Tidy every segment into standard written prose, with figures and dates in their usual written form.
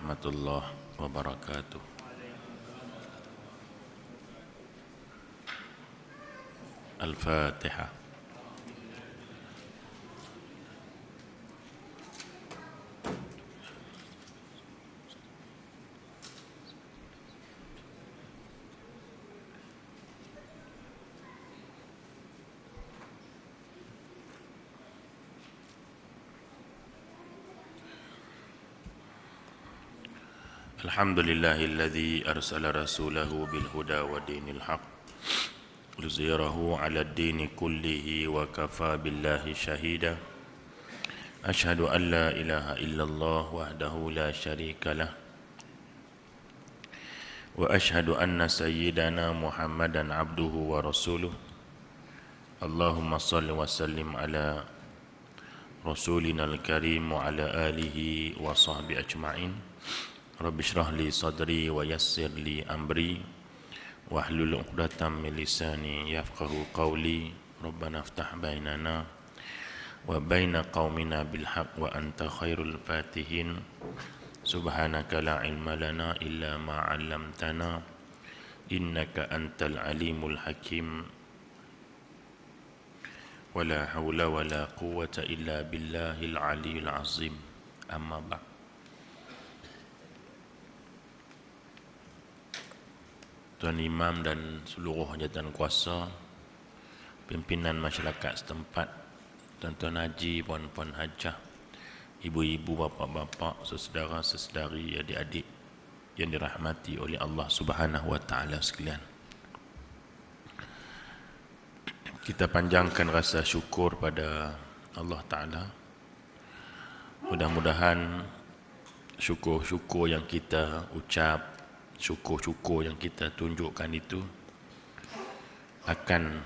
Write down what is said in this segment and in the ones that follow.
warahmatullahi wabarakatuh. Al-Fatihah. Alhamdulillahilladzi arsala rasulahu bil huda wa dinil haq liyuzhirahu 'ala ad-dini kullihi wa kafa billahi shahida. Asyhadu an la ilaha illallah wahdahu la syarika lah wa asyhadu anna sayyidana Muhammadan abduhu wa rasuluh. Allahumma salli wa sallim ala rasulinal karim wa ala alihi wa sahbihi ajma'in. Rabbi shrah li sadri wa yassir li amri wahlul 'uqdatam min lisani yafqahu qawli. Rabbana iftah bainana wa baina qaumina bil haqq wa anta khairul fatihin. Subhanaka la ilma lana illa ma 'allamtana innaka antal alimul hakim. Wala hawla wala quwwata illa billahil aliyyil azim. Amma ba'd. Tuan Imam dan seluruh jawatan kuasa, pimpinan masyarakat setempat, tuan-tuan haji, puan-puan hajah, ibu-ibu, bapa-bapa, saudara-saudari, adik-adik yang dirahmati oleh Allah Subhanahu wa taala sekalian. Kita panjangkan rasa syukur pada Allah Taala. Mudah-mudahan syukur-syukur yang kita ucap, syukur-syukur yang kita tunjukkan itu akan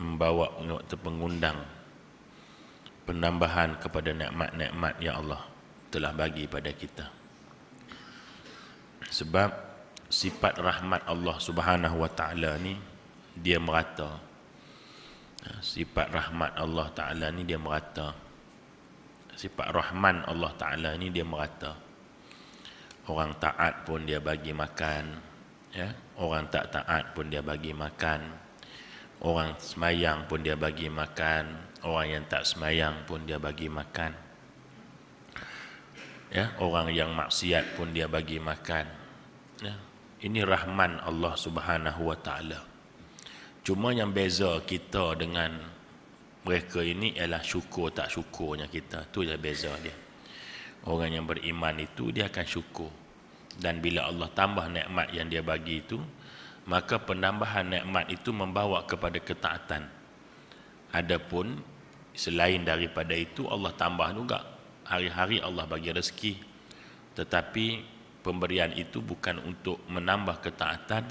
membawa atau mengundang penambahan kepada nikmat-nikmat yang Allah telah bagi pada kita. Sebab sifat rahmat Allah Subhanahu wa taala ni dia merata. Sifat rahmat Allah taala ni dia merata. Sifat rahman Allah taala ni dia merata. Orang taat pun dia bagi makan, ya. Orang tak taat pun dia bagi makan. Orang semayang pun dia bagi makan. Orang yang tak semayang pun dia bagi makan. Ya, orang yang maksiat pun dia bagi makan. Ya. Ini rahman Allah Subhanahu wa taala. Cuma yang beza kita dengan mereka ini ialah syukur tak syukurnya kita. Tu je beza dia. Orang yang beriman itu dia akan syukur. Dan bila Allah tambah nikmat yang dia bagi itu, maka penambahan nikmat itu membawa kepada ketaatan. Adapun selain daripada itu Allah tambah juga. Hari-hari Allah bagi rezeki. Tetapi pemberian itu bukan untuk menambah ketaatan,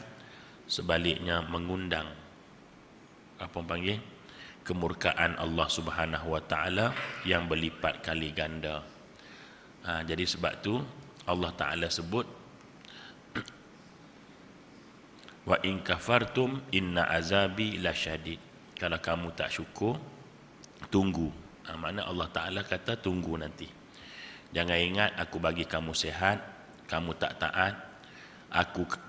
sebaliknya mengundang kemurkaan Allah Subhanahu wa taala yang berlipat kali ganda. Jadi sebab tu Allah Taala sebut wa in kafartum inna azabi lasyadid. Kalau kamu tak syukur, tunggu. Makna Allah Taala kata tunggu nanti. Jangan ingat aku bagi kamu sihat, kamu tak taat.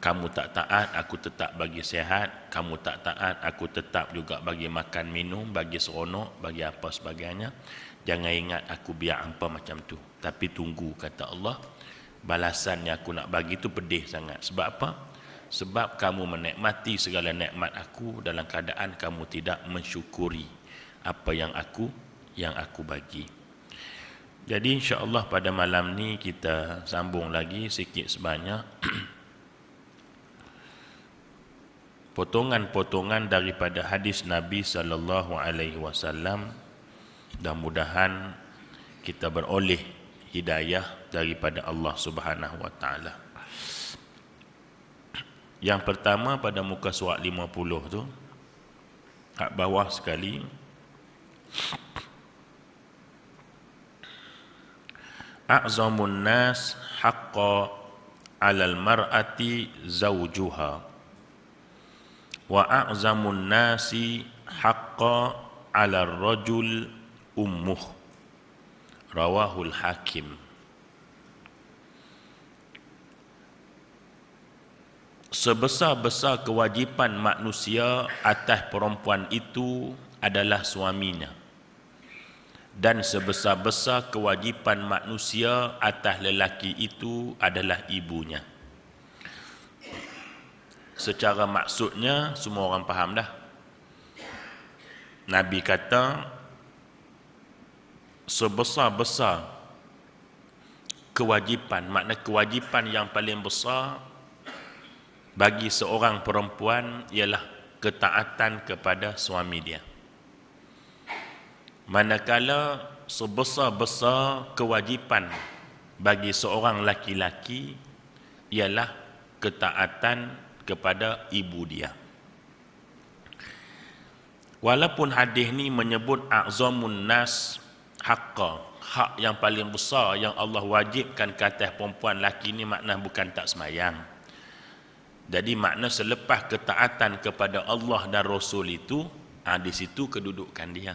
Kamu tak taat, aku tetap bagi sihat. Kamu tak taat, aku tetap juga bagi makan minum, bagi seronok, bagi apa sebagainya. Jangan ingat aku biar hampa macam tu. Tapi tunggu, kata Allah, balasan yang aku nak bagi tu pedih sangat. Sebab apa? Sebab kamu menikmati segala nikmat aku dalam keadaan kamu tidak mensyukuri apa yang aku bagi. Jadi insya-Allah pada malam ni kita sambung lagi sikit sebanyak potongan-potongan daripada hadis Nabi sallallahu alaihi wasallam. Mudah-mudahan kita beroleh hidayah daripada Allah Subhanahu wa taala. Yang pertama pada muka surat 50 tu, kat bawah sekali, a'zamun nas haqqa 'alal mar'ati zawjuha wa a'zamun nasi haqqa 'alal rajul ummuh. Rawahul Hakim. sebesar-besar kewajipan manusia atas perempuan itu adalah suaminya, dan sebesar-besar kewajipan manusia atas lelaki itu adalah ibunya. Secara maksudnya semua orang faham dah. Nabi kata sebesar-besar kewajipan, makna kewajipan yang paling besar bagi seorang perempuan ialah ketaatan kepada suami dia. Manakala sebesar-besar kewajipan bagi seorang laki-laki ialah ketaatan kepada ibu dia. Walaupun hadis ni menyebut a'zamun nas haqqa, hak yang paling besar yang Allah wajibkan ke atas perempuan, laki ni makna bukan tak semayang. Jadi makna selepas ketaatan kepada Allah dan Rasul itu, di situ kedudukan dia.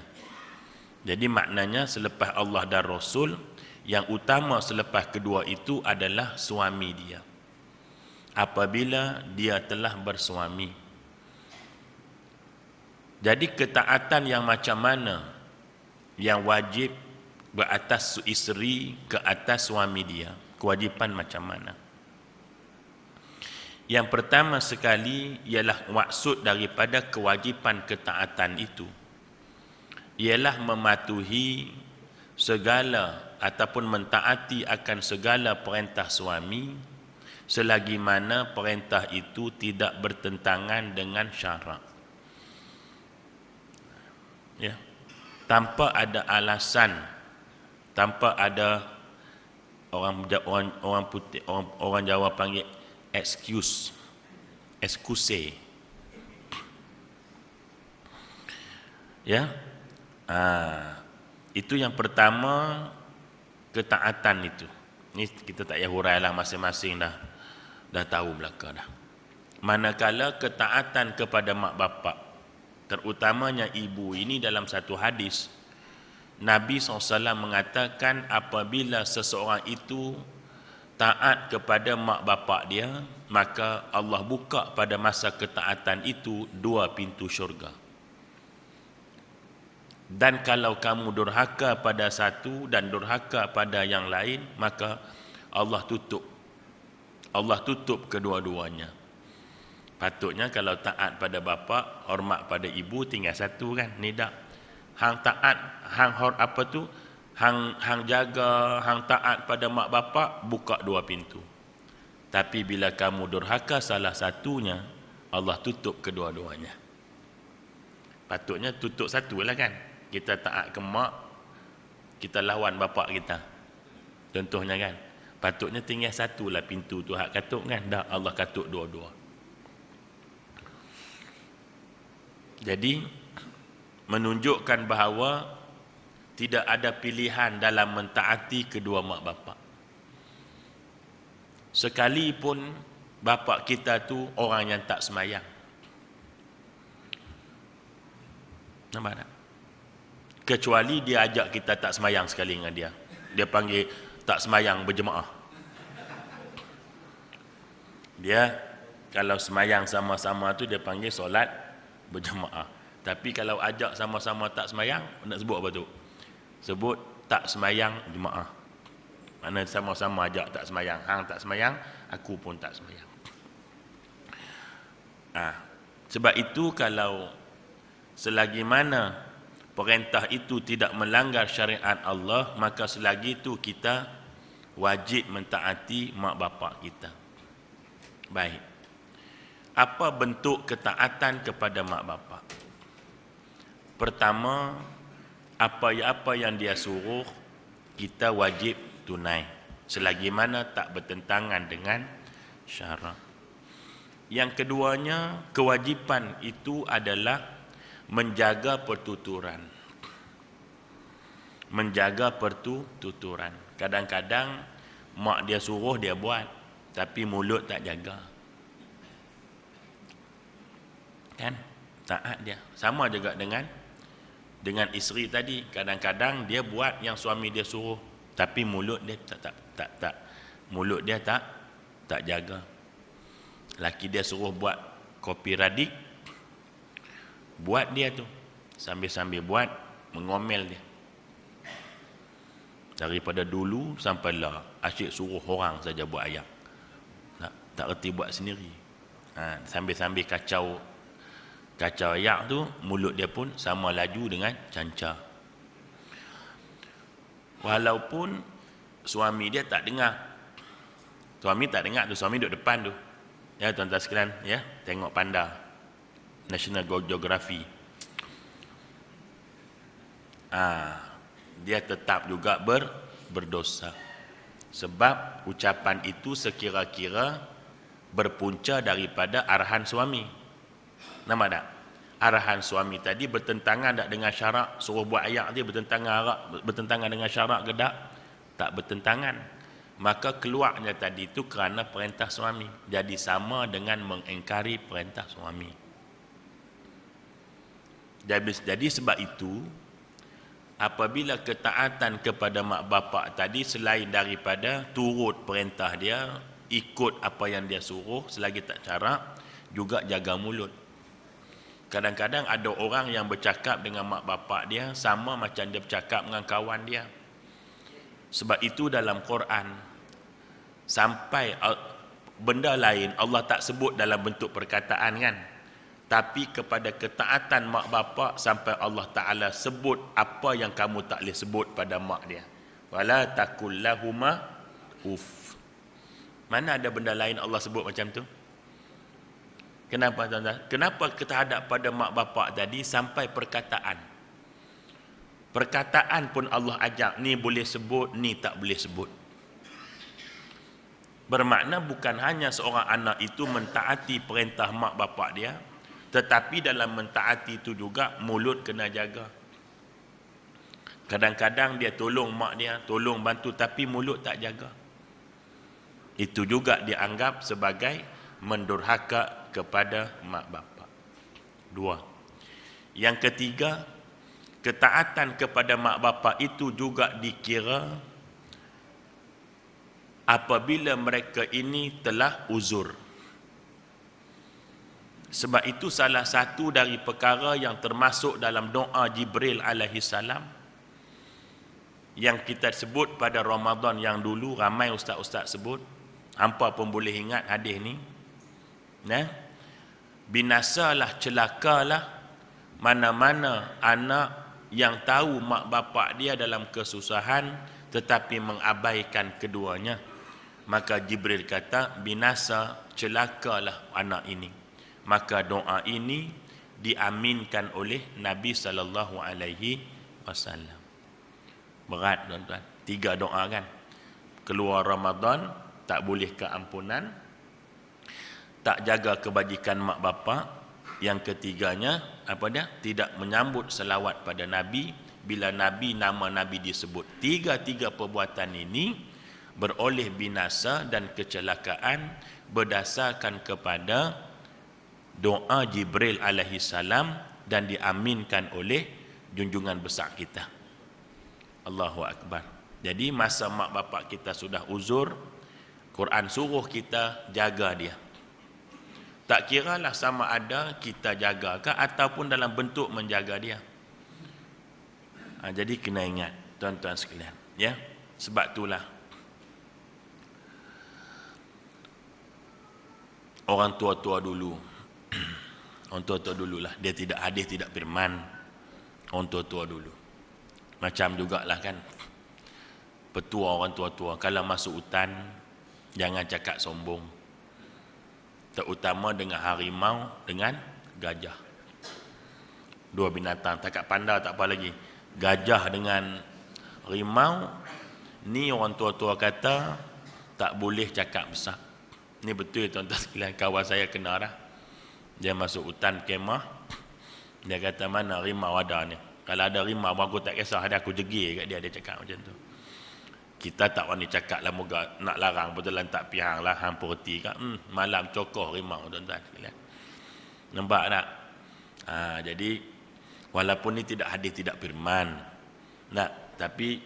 Jadi maknanya selepas Allah dan Rasul, yang utama selepas kedua itu adalah suami dia. Apabila dia telah bersuami. Jadi ketaatan yang macam mana yang wajib beratas isteri ke atas suami dia? Kewajipan macam mana? Yang pertama sekali ialah maksud daripada kewajipan ketaatan itu ialah mematuhi segala ataupun mentaati akan segala perintah suami selagi mana perintah itu tidak bertentangan dengan syarak. Ya. Tanpa ada alasan, tanpa ada orang putih, orang Jawa panggil excuse. Ya. Itu yang pertama, ketaatan itu. Ini kita tak payah hurailah, masing-masing dah tahu belaka dah. Manakala ketaatan kepada mak bapak, terutamanya ibu, ini dalam satu hadis Nabi SAW mengatakan apabila seseorang itu taat kepada mak bapak dia, maka Allah buka pada masa ketaatan itu 2 pintu syurga. Dan kalau kamu durhaka pada satu dan durhaka pada yang lain, maka Allah tutup kedua-duanya. Patutnya kalau taat pada bapa, hormat pada ibu, tinggal satu kan? Ni dak. Hang taat, hang jaga, hang taat pada mak bapa, buka 2 pintu. Tapi bila kamu durhaka salah satunya, Allah tutup kedua-duanya. Patutnya tutup satu lah kan? Kita taat ke mak, kita lawan bapa kita. Contohnya kan? Patutnya tinggal satu lah pintu tu hak katuk kan? Dah, Allah katuk dua-dua. Jadi menunjukkan bahawa tidak ada pilihan dalam mentaati kedua mak bapak. Sekalipun bapak kita tu orang yang tak semayang. Nampak tak? Kecuali dia ajak kita tak semayang sekali dengan dia. Dia panggil tak semayang berjemaah. Dia kalau semayang sama-sama tu dia panggil solat berjemaah. Tapi kalau ajak sama-sama tak semayang, nak sebut apa tu? Sebut tak semayang jemaah. Mana sama-sama ajak tak semayang. Hang tak semayang, aku pun tak semayang. Sebab itu kalau selagi mana perintah itu tidak melanggar syariat Allah, maka selagi itu kita wajib mentaati mak bapak kita. Baik. Apa bentuk ketaatan kepada mak bapak? Pertama, apa yang dia suruh kita wajib tunai selagi mana tak bertentangan dengan syarak. Yang keduanya, kewajipan itu adalah menjaga pertuturan. Menjaga pertuturan. Kadang-kadang mak dia suruh dia buat, tapi mulut tak jaga. Kan? Taat dia. Sama juga dengan isteri tadi. Kadang-kadang dia buat yang suami dia suruh, tapi mulut dia mulut dia tak jaga. Laki dia suruh buat kopi radik, buat dia tu. Sambil-sambil buat, mengomel dia. Daripada dulu sampai lah, asyik suruh orang saja buat ayak. Tak reti buat sendiri. Sambil-sambil kacau ayak tu, mulut dia pun sama laju dengan canca. Walaupun suami dia tak dengar. Suami tak dengar tu, suami duduk depan tu. Ya tuan-tuan sekalian, ya, tengok panda National Geography. Dia tetap juga berdosa. Sebab ucapan itu sekira-kira berpunca daripada arahan suami. Nampak tak? Arahan suami tadi bertentangan tak dengan syarak suruh buat ayak dia, bertentangan dengan syarak ke tak? Tak bertentangan. Maka keluarnya tadi itu kerana perintah suami. Jadi sama dengan mengingkari perintah suami. Jadi sebab itu, apabila ketaatan kepada mak bapak tadi selain daripada turut perintah dia, ikut apa yang dia suruh selagi tak carak, juga jaga mulut. Kadang-kadang ada orang yang bercakap dengan mak bapak dia sama macam dia bercakap dengan kawan dia. Sebab itu dalam Quran, sampai benda lain Allah tak sebut dalam bentuk perkataan kan, tapi kepada ketaatan mak bapak sampai Allah Ta'ala sebut apa yang kamu tak boleh sebut pada mak dia. Wala takul lahuma uff. Mana ada benda lain Allah sebut macam tu? Kenapa tuan-tuan? Kenapa terhadap pada mak bapak tadi sampai perkataan? Perkataan pun Allah ajak, ni boleh sebut, ni tak boleh sebut. Bermakna bukan hanya seorang anak itu mentaati perintah mak bapak dia, tetapi dalam mentaati itu juga mulut kena jaga. Kadang-kadang dia tolong mak dia, tolong bantu, tapi mulut tak jaga. Itu juga dianggap sebagai mendurhaka kepada mak bapak. 2. Yang ketiga, ketaatan kepada mak bapak itu juga dikira apabila mereka ini telah uzur. Sebab itu salah satu dari perkara yang termasuk dalam doa Jibril alaihi salam yang kita sebut pada Ramadan yang dulu, ramai ustaz-ustaz sebut, hampa pun boleh ingat hadis ni. Binasalah, celakalah mana-mana anak yang tahu mak bapak dia dalam kesusahan tetapi mengabaikan keduanya. Maka Jibril kata, binasa, celakalah anak ini. Maka doa ini diaminkan oleh Nabi SAW. Berat tuan-tuan, 3 doa kan. Keluar Ramadan, tak boleh keampunan, tak jaga kebajikan mak bapak. Yang ketiganya, apa dia? Tidak menyambut selawat pada Nabi bila Nabi, nama Nabi disebut. 3 perbuatan ini beroleh binasa dan kecelakaan berdasarkan kepada doa Jibril alaihi salam dan diaminkan oleh junjungan besar kita. Allahu Akbar. Jadi masa mak bapak kita sudah uzur, Quran suruh kita jaga dia. Tak kiralah sama ada kita jaga ke ataupun dalam bentuk menjaga dia. Jadi kena ingat tuan-tuan sekalian, ya. Sebab itulah orang tua-tua dulu, orang tua-tua dululah, dia tidak hadis tidak firman. Orang tua-tua dulu macam jugalah kan, petua orang tua-tua kalau masuk hutan jangan cakap sombong, terutama dengan harimau dengan gajah. 2 binatang, takat panda tak apa lagi. Gajah dengan harimau ni orang tua-tua kata tak boleh cakap besar. Ni betul tuan-tuan sekalian, kawan saya kena dah. Dia masuk hutan kemah, dia kata mana harimau ada ni. Kalau ada harimau aku tak kisah, ada aku jegir kat dia, dia cakap macam tu. Kita tak wani cakap lah, moga nak larang betulan tak pihang lah, hampa reti kat malam cokoh harimau tuan-tuan sekalian. Nampak tak? Jadi walaupun ni tidak hadis tidak firman, tapi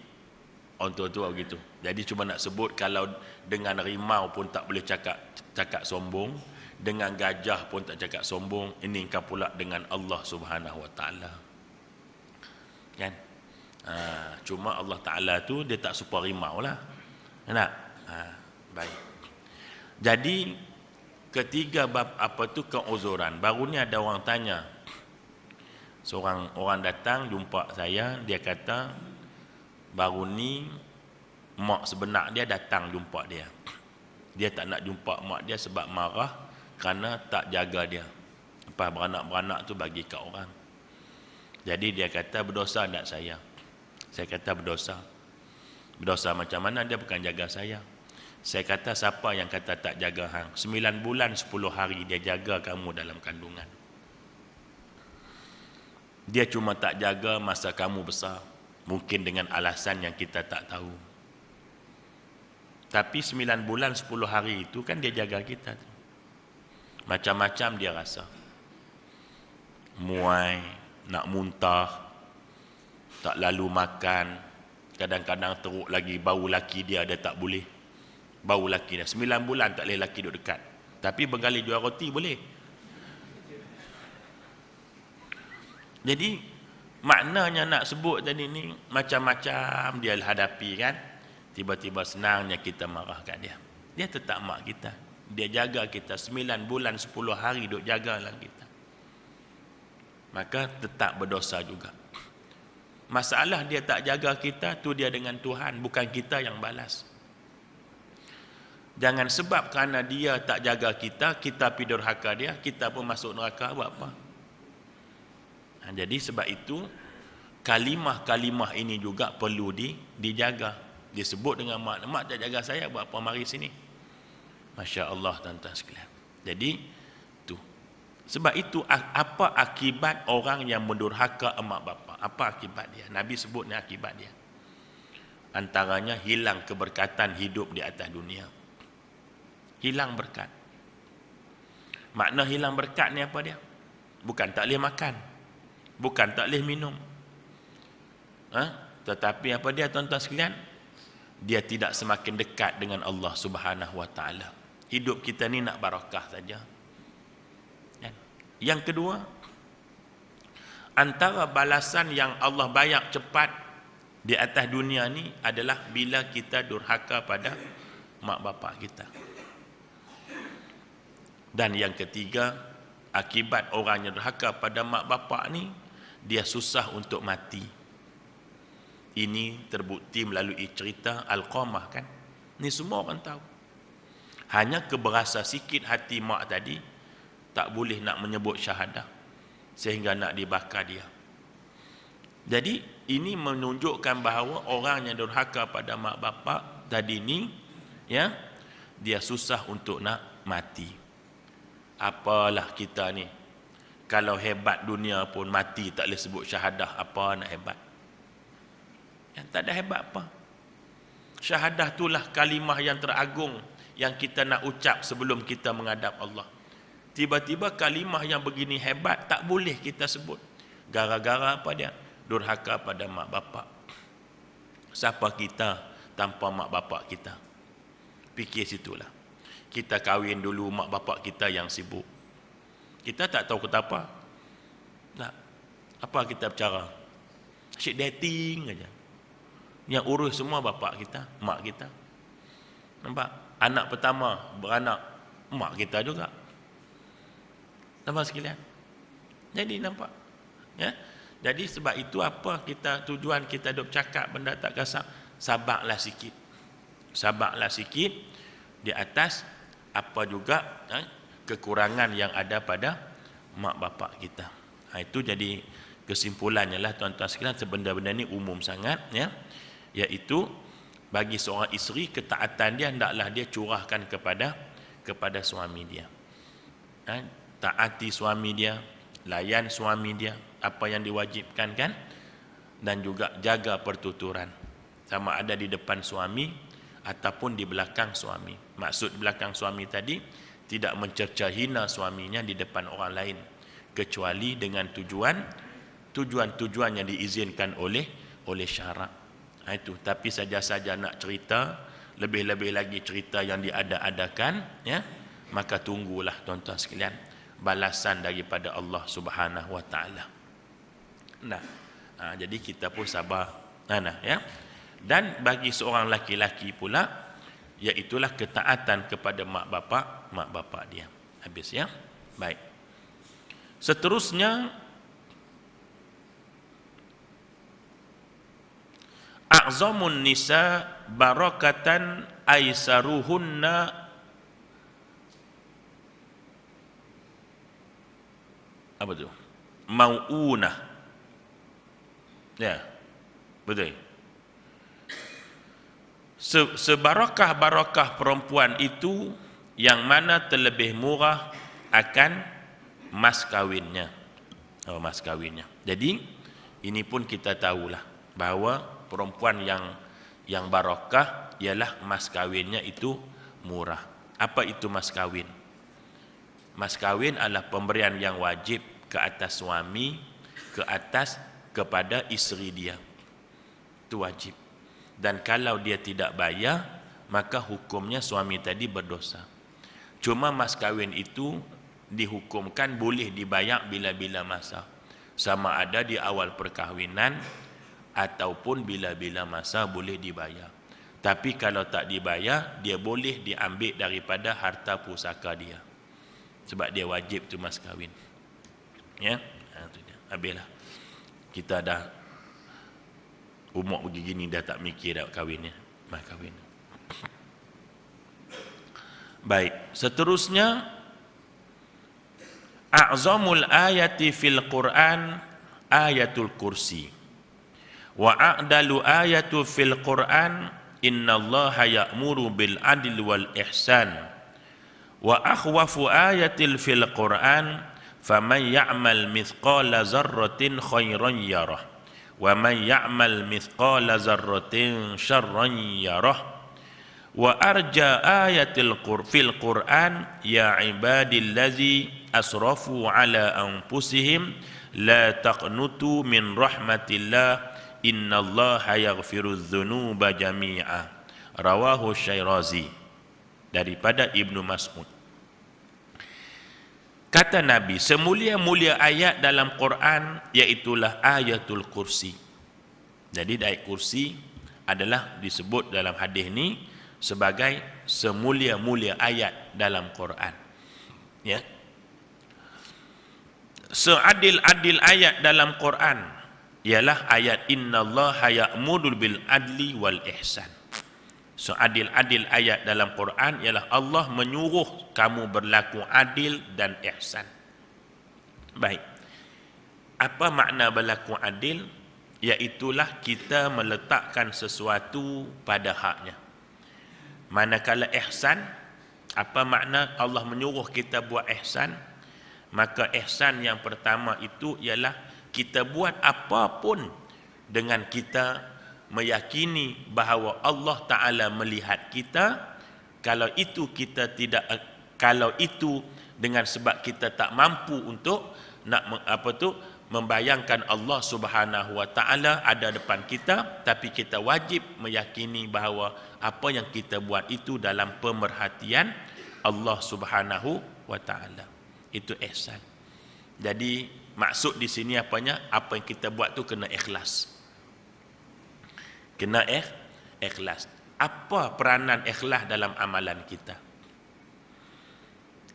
orang tua-tua begitu. Jadi cuma nak sebut kalau dengan harimau pun tak boleh cakap sombong, Dengan gajah pun tak cakap sombong, ini kau pula dengan Allah Subhanahu Wa Taala. Kan? Cuma Allah Taala tu dia tak serupa harimau lah. Nak? Baik. Jadi ketiga bab apa tu keuzuran. Baru ni ada orang tanya. Seorang orang datang jumpa saya, dia kata baru ni mak sebenar dia datang jumpa dia. Dia tak nak jumpa mak dia sebab marah kerana tak jaga dia. Lepas beranak-beranak tu bagi kat orang. Jadi dia kata berdosa tak saya? Saya kata berdosa. Berdosa macam mana? Dia bukan jaga saya. Saya kata siapa yang kata tak jaga hang? 9 bulan 10 hari dia jaga kamu dalam kandungan. Dia cuma tak jaga masa kamu besar. Mungkin dengan alasan yang kita tak tahu. Tapi 9 bulan 10 hari itu kan dia jaga kita. Macam-macam dia rasa. Muai, nak muntah, tak lalu makan, kadang-kadang teruk lagi bau laki dia tak boleh. Bau laki dia 9 bulan tak boleh laki duduk dekat. Tapi bergali jual roti boleh. Jadi maknanya nak sebut tadi ni macam-macam dia hadapi kan. Tiba-tiba senangnya kita marah kat dia. Dia tetap mak kita. Dia jaga kita 9 bulan 10 hari duk jagalah kita. Maka tetap berdosa juga. Masalah dia tak jaga kita tu dia dengan Tuhan, bukan kita yang balas. Jangan sebab kerana dia tak jaga kita, kita pergi durhaka dia, kita pun masuk neraka, buat apa? Jadi sebab itu kalimah-kalimah ini juga perlu dijaga. Disebut dengan mak tak jaga saya, buat apa mari sini? Masya Allah tuan-tuan sekalian. Jadi tu. Sebab itu apa akibat orang yang mendurhaka emak bapa? Apa akibat dia? Nabi sebut ni akibat dia. Antaranya hilang keberkatan hidup di atas dunia. Hilang berkat. Makna hilang berkat ni apa dia? Bukan tak boleh makan. Bukan tak boleh minum. Tetapi apa dia tuan-tuan sekalian? Dia tidak semakin dekat dengan Allah Subhanahu Wa Taala. Hidup kita ni nak barakah saja. Yang kedua, antara balasan yang Allah bayar cepat di atas dunia ni adalah bila kita durhaka pada mak bapak kita. Dan yang ketiga, akibat orang yang durhaka pada mak bapak ni, dia susah untuk mati. Ini terbukti melalui cerita Al-Qamah kan. Ni semua orang tahu. Hanya keberasa sikit hati mak tadi, tak boleh nak menyebut syahadah sehingga nak dibakar dia. Jadi ini menunjukkan bahawa orang yang durhaka pada mak bapak tadi ni, ya, dia susah untuk nak mati. Apalah kita ni, kalau hebat dunia pun mati tak boleh sebut syahadah, apa nak hebat? Yang tak ada hebat apa. Syahadah itulah kalimah yang teragung yang kita nak ucap sebelum kita menghadap Allah. Tiba-tiba kalimah yang begini hebat tak boleh kita sebut. Gara-gara apa dia? Durhaka pada mak bapak. Siapa kita tanpa mak bapak kita? Fikir situlah. Kita kahwin dulu, mak bapak kita yang sibuk. Kita tak tahu kata apa. Tak. Apa kita bercara? Asyik dating aja. Yang urus semua bapak kita, mak kita. Nampak? Anak pertama beranak, mak kita juga. Nampak sekalian? Jadi nampak? Ya? Jadi sebab itu apa kita tujuan kita duk cakap benda tak kasar? Sabarlah sikit. Sabarlah sikit di atas apa juga kekurangan yang ada pada mak bapak kita. Itu jadi kesimpulannya lah tuan-tuan sekalian, benda-benda ni umum sangat ya. Iaitu bagi seorang isteri ketaatan dia hendaklah dia curahkan kepada suami dia. Taati suami dia, layan suami dia, apa yang diwajibkan kan, dan juga jaga pertuturan. Sama ada di depan suami ataupun di belakang suami. Maksud belakang suami tadi tidak mencerca hina suaminya di depan orang lain, kecuali dengan tujuan yang diizinkan oleh syarak. Itu. Tapi saja-saja nak cerita, lebih-lebih lagi cerita yang diada-adakan, ya, maka tunggulah tuan-tuan sekalian balasan daripada Allah Subhanahu wa taala. Nah, jadi kita pun sabar. Ya. Dan bagi seorang laki-laki pula, iaitulah ketaatan kepada mak bapak dia. Habis ya. Baik. Seterusnya, a'zamun nisa barakatan aisaruhunna apa tu? Mau'unah. Ya. Betul. Sebarakah-barakah perempuan itu yang mana terlebih murah akan mas kawinnya. Mas kawinnya. Jadi ini pun kita tahulah bahawa perempuan yang barakah ialah mas kawinnya itu murah. Apa itu mas kawin? Mas kawin adalah pemberian yang wajib ke atas suami, kepada isteri dia. Itu wajib. Dan kalau dia tidak bayar, maka hukumnya suami tadi berdosa. Cuma mas kawin itu dihukumkan boleh dibayar bila-bila masa. Sama ada di awal perkahwinan ataupun bila-bila masa boleh dibayar. Tapi kalau tak dibayar, dia boleh diambil daripada harta pusaka dia. Sebab dia wajib tu mas kawin. Ya, itu dia. Habislah. Kita dah umur begini dah tak mikir dah kahwinnya, mas kahwin. Baik, seterusnya a'zamul ayati fil Quran ayatul kursi. Wa a'dalu ayatu fil Quran innallaha ya'muru bil adli wal ihsan. Wa akhwafu ayatil fil Quran faman ya'mal mithqala zarratin khairan yarah wa man ya'mal mithqala zarratin syarran yarah. Wa arja ayatil fil Quran ya ibadillazi asrafu ala anfusihim la taqnutu min rahmatillah innallaha yaghfirudz dzunuba jami'a. Rawahu Syairazi daripada Ibnu Mas'ud. Kata Nabi, semulia-mulia ayat dalam Quran iaitulah ayatul kursi. Jadi ayat kursi adalah disebut dalam hadis ni sebagai semulia-mulia ayat dalam Quran. Ya. Seadil-adil ayat dalam Quran ialah ayat innallaha ya'muru bil adli wal ihsan. Seadil-adil ayat dalam Quran ialah Allah menyuruh kamu berlaku adil dan ihsan. Baik. Apa makna berlaku adil? Iaitulah kita meletakkan sesuatu pada haknya. Manakala ihsan, apa makna Allah menyuruh kita buat ihsan? Maka ihsan yang pertama itu ialah kita buat apapun dengan kita meyakini bahawa Allah Ta'ala melihat kita. Kalau itu dengan sebab kita tak mampu untuk nak membayangkan Allah Subhanahu wa Ta'ala ada depan kita, tapi kita wajib meyakini bahawa apa yang kita buat itu dalam pemerhatian Allah Subhanahu wa Ta'ala. Itu ihsan. Jadi maksud di sini apanya? Apa yang kita buat tu kena ikhlas. Kena ikhlas. Apa peranan ikhlas dalam amalan kita?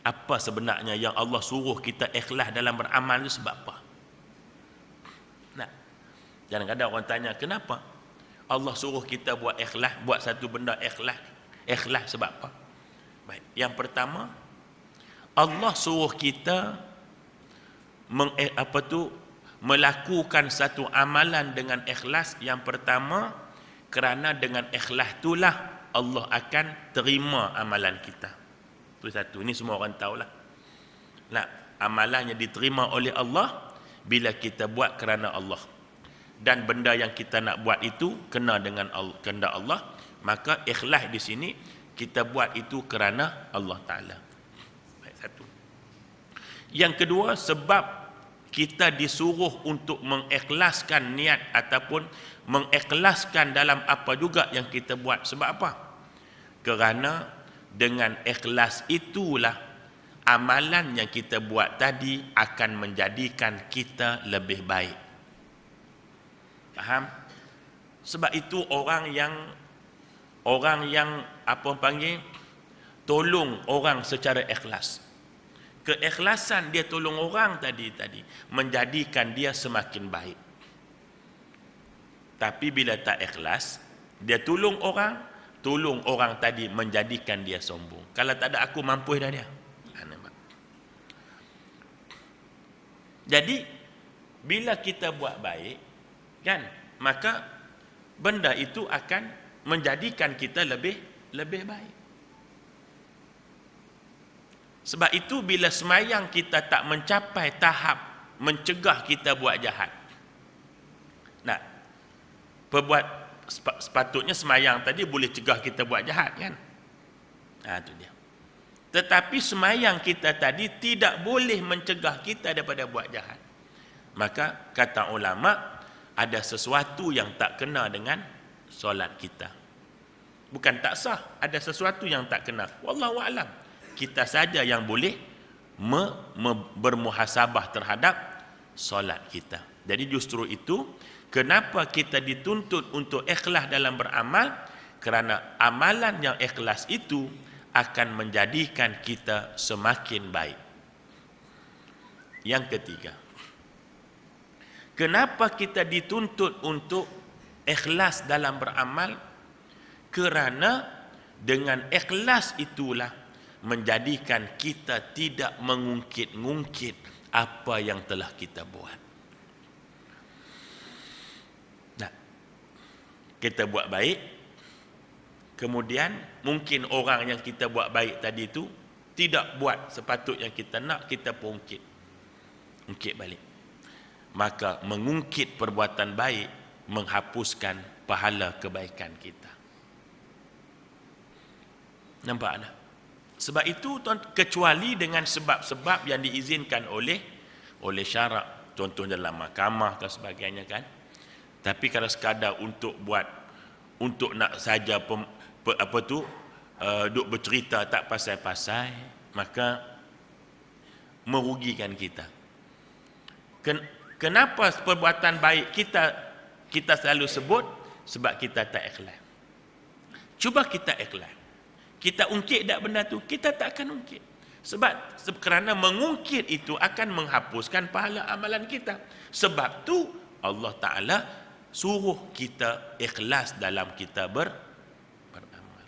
Apa sebenarnya yang Allah suruh kita ikhlas dalam beramal itu sebab apa? Nah, kadang-kadang orang tanya, kenapa Allah suruh kita buat ikhlas, buat satu benda ikhlas? Ikhlas sebab apa? Baik, yang pertama, Allah suruh kita melakukan satu amalan dengan ikhlas. Yang pertama, kerana dengan ikhlas itulah Allah akan terima amalan kita. Itu satu. Ini semua orang tahulah. Nah, amalannya diterima oleh Allah bila kita buat kerana Allah. Dan benda yang kita nak buat itu kena dengan kehendak Allah, maka ikhlas di sini kita buat itu kerana Allah Ta'ala. Baik, satu. Yang kedua, sebab kita disuruh untuk mengikhlaskan niat ataupun mengikhlaskan dalam apa juga yang kita buat. Sebab apa? Kerana dengan ikhlas itulah amalan yang kita buat tadi akan menjadikan kita lebih baik. Faham? Sebab itu orang yang apa panggil tolong orang secara ikhlas. Keikhlasan dia tolong orang tadi menjadikan dia semakin baik. Tapi bila tak ikhlas, dia tolong orang tadi menjadikan dia sombong. Kalau tak ada aku, mampu dah dia. Jadi bila kita buat baik, kan, maka benda itu akan menjadikan kita lebih baik. Sebab itu bila semayang kita tak mencapai tahap mencegah kita buat jahat. Nah, sepatutnya semayang tadi boleh cegah kita buat jahat, kan? Itu dia. Tetapi semayang kita tadi tidak boleh mencegah kita daripada buat jahat. Maka kata ulama, ada sesuatu yang tak kena dengan solat kita. Bukan tak sah, ada sesuatu yang tak kena. Wallahu a'lam. Kita saja yang boleh bermuhasabah terhadap solat kita. Jadi justru itu, kenapa kita dituntut untuk ikhlas dalam beramal? Kerana amalan yang ikhlas itu akan menjadikan kita semakin baik. Yang ketiga, kenapa kita dituntut untuk ikhlas dalam beramal? Kerana dengan ikhlas itulah menjadikan kita tidak mengungkit-ungkit apa yang telah kita buat. Nah, kita buat baik, kemudian mungkin orang yang kita buat baik tadi itu tidak buat sepatutnya kita nak, kita pun ungkit balik. Maka mengungkit perbuatan baik menghapuskan pahala kebaikan kita. Nampak tak? Sebab itu kecuali dengan sebab-sebab yang diizinkan oleh syarak, contoh dalam mahkamah dan sebagainya, kan. Tapi kalau sekadar untuk nak saja duk bercerita tak pasal-pasal, maka merugikan kita. Kenapa perbuatan baik kita selalu sebut? Sebab kita tak ikhlas. Cuba kita ikhlas. Kita ungkit tak benda tu? Kita tak akan ungkit. Sebab kerana mengungkit itu akan menghapuskan pahala amalan kita. Sebab tu Allah Ta'ala suruh kita ikhlas dalam kita beramal.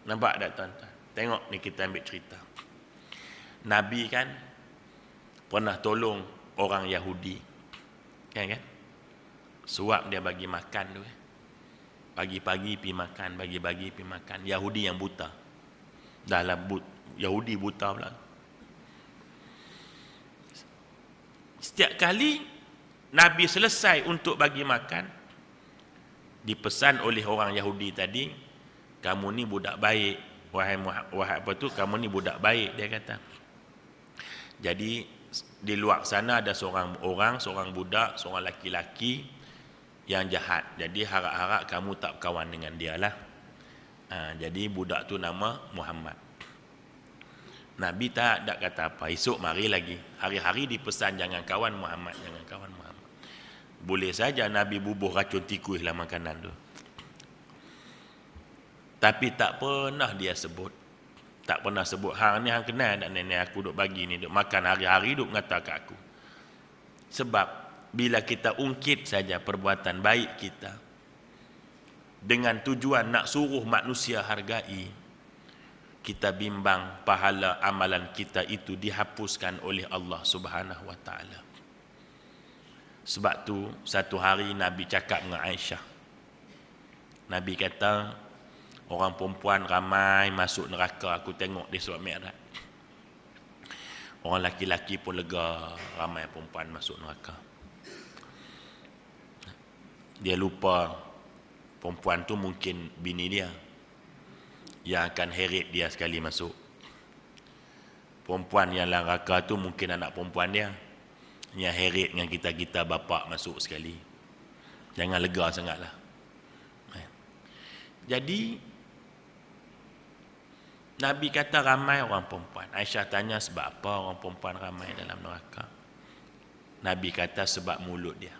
Nampak tak tuan-tuan? Tengok ni, kita ambil cerita. Nabi kan pernah tolong orang Yahudi. Kan? Suap dia bagi makan tu. Pagi-pagi pergi makan, bagi-bagi pergi makan. Yahudi yang buta. Yahudi buta pula. Setiap kali Nabi selesai untuk bagi makan, dipesan oleh orang Yahudi tadi, kamu ni budak baik, wahai kamu ni budak baik, dia kata. Jadi di luar sana ada seorang budak, seorang laki-laki yang jahat. Jadi harap-harap kamu tak berkawan dengan dia lah. Jadi budak tu nama Muhammad. Nabi tak kata apa. Esok mari lagi. Hari-hari dipesan jangan kawan Muhammad, jangan kawan Muhammad. Boleh saja Nabi bubuh racun tikus lah makanan tu. Tapi tak pernah dia sebut. Tak pernah sebut, hang ni hang kenal tak nenek aku duk bagi ni, duk makan hari-hari duk ngata kat aku. Sebab bila kita ungkit saja perbuatan baik kita dengan tujuan nak suruh manusia hargai, kita bimbang pahala amalan kita itu dihapuskan oleh Allah Subhanahu wa taala. Sebab tu satu hari Nabi cakap dengan Aisyah. Nabi kata, orang perempuan ramai masuk neraka aku tengok di surah Mi'raj. Orang laki-laki pun lega, ramai perempuan masuk neraka. Dia lupa perempuan tu mungkin bini dia yang akan heret dia sekali masuk. Perempuan yang neraka tu mungkin anak perempuan dia yang heret dengan kita bapa masuk sekali. Jangan lega sangatlah. Jadi Nabi kata ramai orang perempuan. Aisyah tanya sebab apa orang perempuan ramai dalam neraka. Nabi kata sebab mulut dia.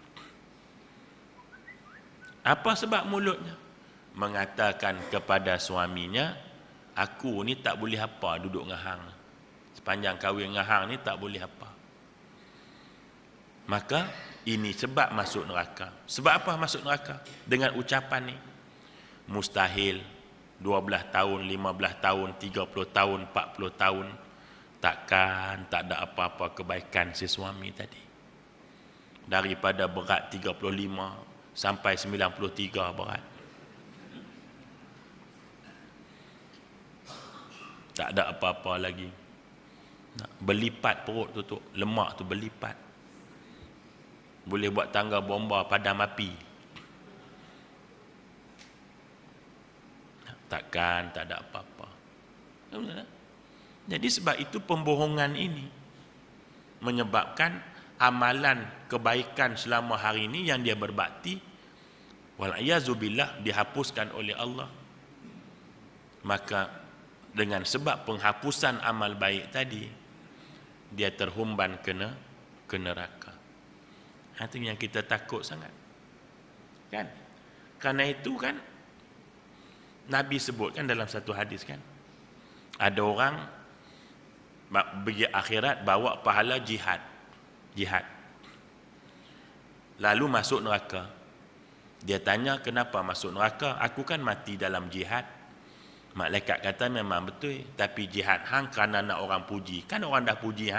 Apa sebab mulutnya? Mengatakan kepada suaminya, aku ni tak boleh apa duduk dengan hang. Sepanjang kahwin dengan hang ni tak boleh apa. Maka ini sebab masuk neraka. Sebab apa masuk neraka? Dengan ucapan ni. Mustahil 12 tahun, 15 tahun, 30 tahun, 40 tahun takkan tak ada apa-apa kebaikan si suami tadi. Daripada berat 35 sampai 93 berat. Tak ada apa-apa lagi. Berlipat perut tu, lemak tu berlipat. Boleh buat tangga bomba padam api. Takkan tak ada apa-apa. Jadi sebab itu pembohongan ini menyebabkan amalan kebaikan selama hari ini yang dia berbakti wal-iyazubillah dihapuskan oleh Allah. Maka dengan sebab penghapusan amal baik tadi, dia terhumban ke neraka. Itu yang kita takut sangat. Kan? Karena itu kan Nabi sebutkan dalam satu hadis kan, ada orang pergi akhirat bawa pahala jihad. Lalu masuk neraka. Dia tanya, kenapa masuk neraka? Aku kan mati dalam jihad. Malaikat kata memang betul, tapi jihad hang kerana nak orang puji. Kan orang dah puji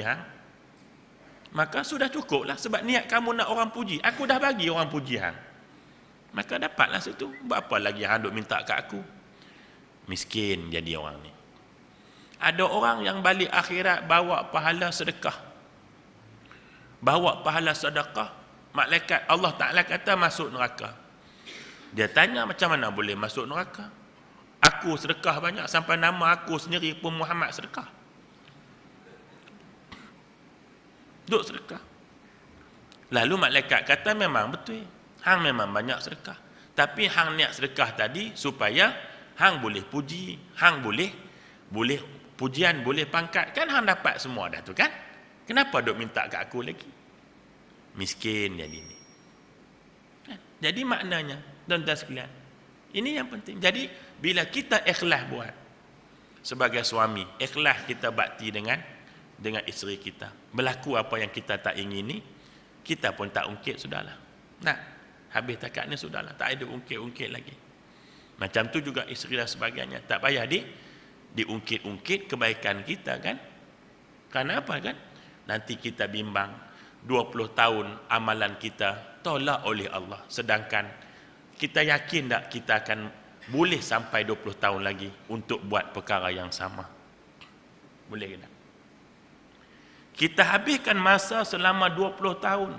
hang. Maka sudah cukup lah, sebab niat kamu nak orang puji. Aku dah bagi orang puji hang. Maka dapatlah situ. Buat apa lagi hang duk minta kat aku? Miskin jadi orang ni. Ada orang yang balik akhirat bawa pahala sedekah. Malaikat Allah Ta'ala kata masuk neraka. Dia tanya macam mana boleh masuk neraka? Aku sedekah banyak sampai nama aku sendiri pun Muhammad sedekah. Duk sedekah. Lalu malaikat kata memang betul. Hang memang banyak sedekah. Tapi hang niat sedekah tadi supaya hang boleh puji, hang boleh pujian, boleh pangkat. Kan hang dapat semua dah tu kan? Kenapa duk minta kat aku lagi? Miskin jadi ni. Jadi maknanya, tuan-tuan sekalian, ini yang penting. Jadi bila kita ikhlas buat sebagai suami, ikhlas kita bakti dengan isteri kita. Berlaku apa yang kita tak ingini, kita pun tak ungkit, sudahlah. Nah, habis takat ni sudahlah, tak ada ungkit-ungkit lagi. Macam tu juga isteri dan sebagainya, tak payah diungkit-ungkit kebaikan kita kan. Kerana apa kan? Nanti kita bimbang 20 tahun amalan kita tolak oleh Allah, sedangkan kita yakin tak kita akan boleh sampai 20 tahun lagi untuk buat perkara yang sama? Boleh ke tak? Kita habiskan masa selama 20 tahun.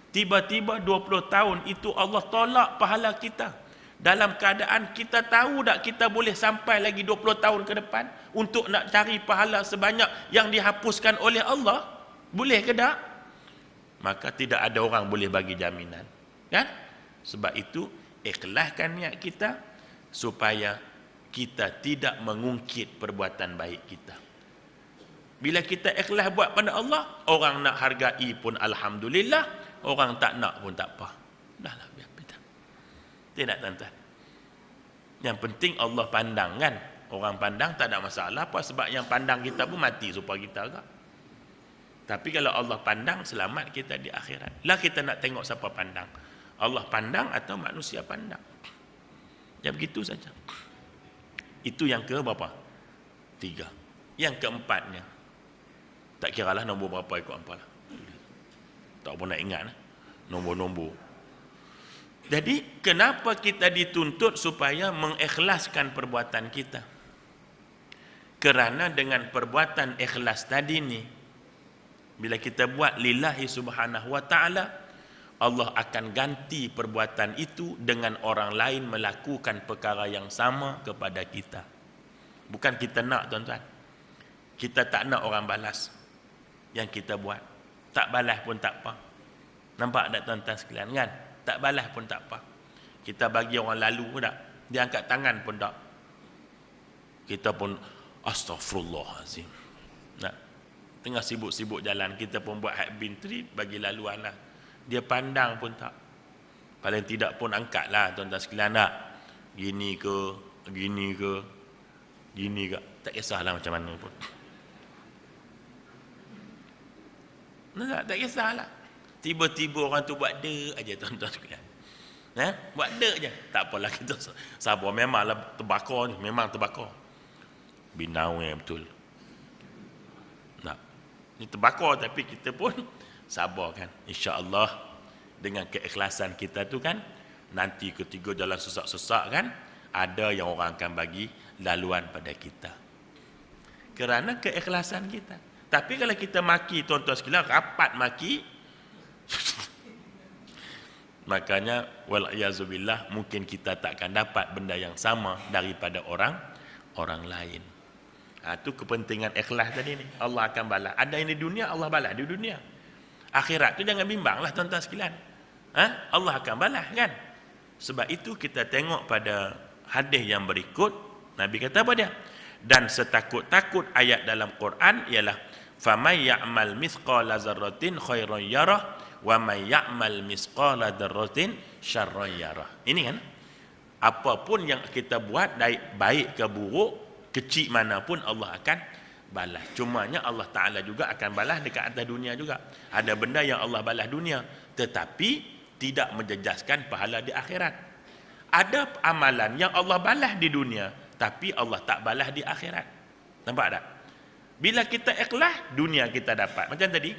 Tiba-tiba 20 tahun itu Allah tolak pahala kita. Dalam keadaan kita tahu tak kita boleh sampai lagi 20 tahun ke depan untuk nak cari pahala sebanyak yang dihapuskan oleh Allah? Boleh ke tak? Maka tidak ada orang boleh bagi jaminan. Kan? Sebab itu ikhlaskan niat kita supaya kita tidak mengungkit perbuatan baik kita. Bila kita ikhlas buat pada Allah, orang nak hargai pun alhamdulillah, orang tak nak pun tak apa. Dahlah biar kita. Tidak tuan-tuan. Yang penting Allah pandang kan. Orang pandang tak ada masalah apa, sebab yang pandang kita pun mati supaya kita agak. Tapi kalau Allah pandang, selamat kita di akhirat. Lah kita nak tengok siapa pandang. Allah pandang atau manusia pandang. Ya begitu saja. Itu yang ke berapa? 3. Yang keempatnya, tak kiralah nombor berapa ikut apa lah. Tak pun nak ingat lah. Nombor-nombor. Jadi kenapa kita dituntut supaya mengikhlaskan perbuatan kita? Kerana dengan perbuatan ikhlas tadi ni, bila kita buat lillahi subhanahu wa ta'ala, Allah akan ganti perbuatan itu dengan orang lain melakukan perkara yang sama kepada kita. Bukan kita nak, tuan-tuan. Kita tak nak orang balas yang kita buat. Tak balas pun tak apa. Nampak tak tuan-tuan sekalian kan? Tak balas pun tak apa. Kita bagi orang lalu pun tak. Dia angkat tangan pun tak. Kita pun astaghfirullahalazim. Nah, tengah sibuk-sibuk jalan, kita pun buat hak bin tri bagi laluan lah. Dia pandang pun tak. Paling tidak pun angkat lah tuan-tuan sekalian tak. Gini ke, gini ke, gini ke. Tak kisahlah macam mana pun. Tak kisahlah. Tiba-tiba orang tu buat dek aja tuan-tuan sekalian. Buat dek je. Tak apalah kita sabar. Memanglah terbakar ni. Memang terbakar. Binau yang betul. Nah, ni terbakar tapi kita pun sabar kan. InsyaAllah dengan keikhlasan kita tu kan, nanti ketiga jalan sesak-sesak kan, ada yang orang akan bagi laluan pada kita. Kerana keikhlasan kita. Tapi kalau kita maki tuan-tuan sekalian, rapat maki, makanya wal-iyazubillah, mungkin kita tak akan dapat benda yang sama daripada orang lain. Itu kepentingan ikhlas tadi ni. Allah akan balas. Ada yang di dunia, Allah balas di dunia. Akhirat tu jangan bimbang lah tuan-tuan sekalian. Allah akan balas kan. Sebab itu kita tengok pada hadis yang berikut, Nabi kata apa dia? Dan setakut-takut ayat dalam Quran ialah famay ya'mal mithqala dzarratin khairan yarah wa may ya'mal mithqala dzarratin syarran yarah. Ini kan, apapun yang kita buat, baik ke buruk, kecil mana pun Allah akan balas. Cumanya Allah Ta'ala juga akan balas dekat atas dunia juga. Ada benda yang Allah balas dunia, tetapi tidak menjejaskan pahala di akhirat. Ada amalan yang Allah balas di dunia, tapi Allah tak balas di akhirat. Nampak tak? Bila kita ikhlas, dunia kita dapat. Macam tadi,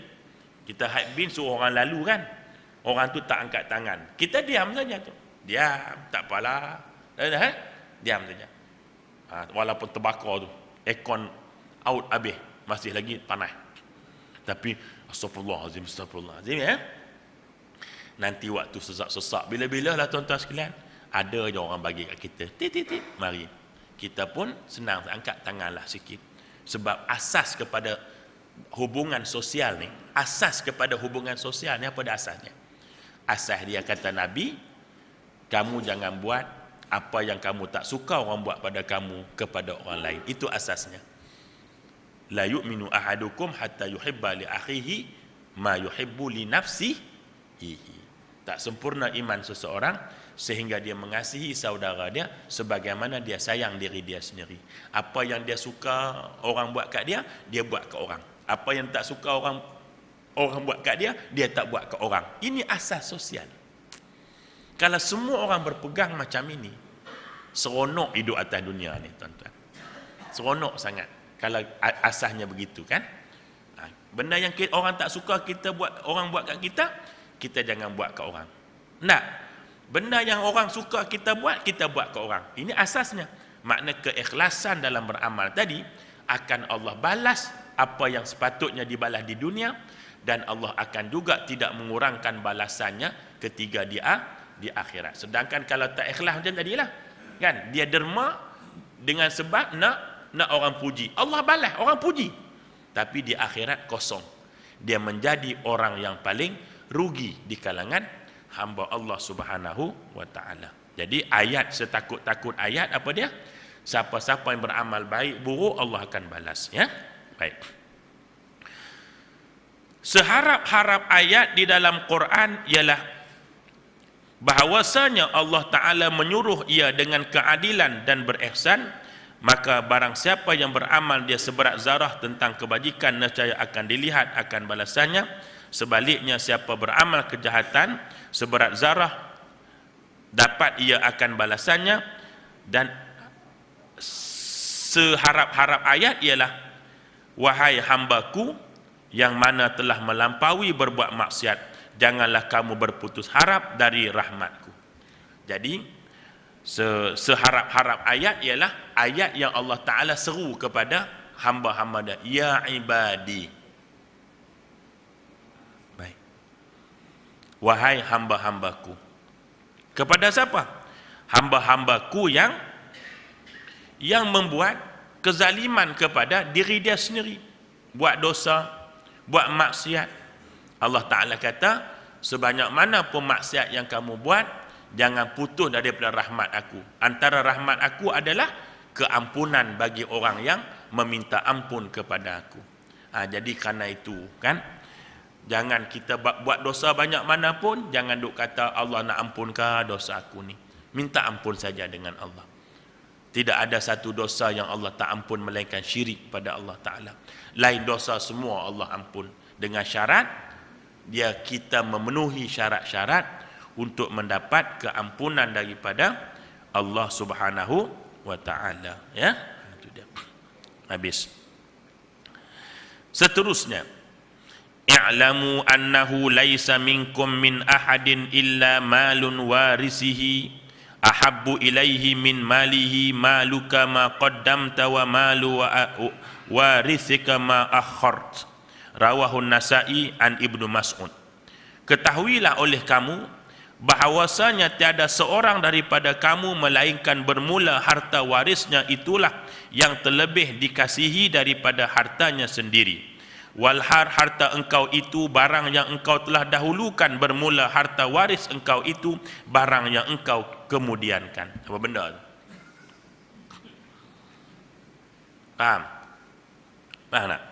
kita haid bin suruh orang lalu kan. Orang tu tak angkat tangan. Kita diam saja tu. Diam, tak apalah. Diam saja. Walaupun terbakar tu, aircon out habis, masih lagi panas. Tapi astagfirullahalazim, astagfirullahalazim ya. Nanti waktu sesak-sesak, bila-bila lah tuan-tuan sekalian, ada je orang bagi kat kita. Tit, mari. Kita pun senang angkat tanganlah sikit. Sebab asas kepada hubungan sosial ni, asas kepada hubungan sosial ni apa dah asasnya? Asas dia kata Nabi, kamu jangan buat apa yang kamu tak suka orang buat pada kamu kepada orang lain. Itu asasnya. La yu'minu ahadukum hatta yuhibba li akhihi ma yuhibbu li nafsihi. Tak sempurna iman seseorang sehingga dia mengasihi saudara dia sebagaimana dia sayang diri dia sendiri. Apa yang dia suka orang buat kat dia, dia buat kat orang. Apa yang tak suka orang buat kat dia, dia tak buat kat orang. Ini asas sosial. Kalau semua orang berpegang macam ini, seronok hidup atas dunia ni tuan-tuan. Seronok sangat kalau asasnya begitu kan. Benda yang orang tak suka kita buat, orang buat kat kita, kita jangan buat kat orang. Tak. Benda yang orang suka kita buat kat orang. Ini asasnya. Makna keikhlasan dalam beramal tadi akan Allah balas apa yang sepatutnya dibalas di dunia, dan Allah akan juga tidak mengurangkan balasannya ketika di akhirat. Sedangkan kalau tak ikhlas macam tadilah, kan, dia derma dengan sebab nak orang puji. Allah balas orang puji. Tapi di akhirat kosong. Dia menjadi orang yang paling rugi di kalangan hamba Allah Subhanahu wa taala. Jadi ayat setakut-takut ayat apa dia? Siapa-siapa yang beramal baik buruk Allah akan balas, ya. Baik. Seharap-harap ayat di dalam Quran ialah bahawasanya Allah Ta'ala menyuruh ia dengan keadilan dan berihsan, maka barang siapa yang beramal dia seberat zarah tentang kebajikan, nescaya akan dilihat akan balasannya. Sebaliknya siapa beramal kejahatan seberat zarah, dapat ia akan balasannya. Dan seharap-harap ayat ialah, wahai hambaku yang mana telah melampaui berbuat maksiat, janganlah kamu berputus harap dari rahmatku. Jadi seharap-harap ayat ialah ayat yang Allah Ta'ala seru kepada hamba-hamba dia. Ya ibadi, baik, wahai hamba-hambaku. Kepada siapa? Hamba-hambaku yang membuat kezaliman kepada diri dia sendiri, buat dosa, buat maksiat. Allah Ta'ala kata, sebanyak mana pun maksiat yang kamu buat, jangan putus daripada rahmat aku. Antara rahmat aku adalah keampunan bagi orang yang meminta ampun kepada aku. Jadi kerana itu kan, jangan kita buat dosa banyak mana pun, jangan duk kata Allah nak ampunkah dosa aku ni. Minta ampun saja dengan Allah. Tidak ada satu dosa yang Allah tak ampun melainkan syirik pada Allah Ta'ala. Lain dosa semua Allah ampun, dengan syarat dia kita memenuhi syarat-syarat untuk mendapat keampunan daripada Allah Subhanahu wa Ta'ala. Ya, itu dia. Habis. Seterusnya, i'lamu annahu laisa minkum min ahadin illa malun warisihi ahabbu ilaihi min malihi maluka ma qaddamta wa malu warithika ma akhart. Rawahu Nasa'i an Ibnu Mas'ud. Ketahuilah oleh kamu bahawasanya tiada seorang daripada kamu melainkan bermula harta warisnya itulah yang terlebih dikasihi daripada hartanya sendiri. Walhar harta engkau itu barang yang engkau telah dahulukan, bermula harta waris engkau itu barang yang engkau kemudiankan. Apa benda tu? Faham? Faham tak?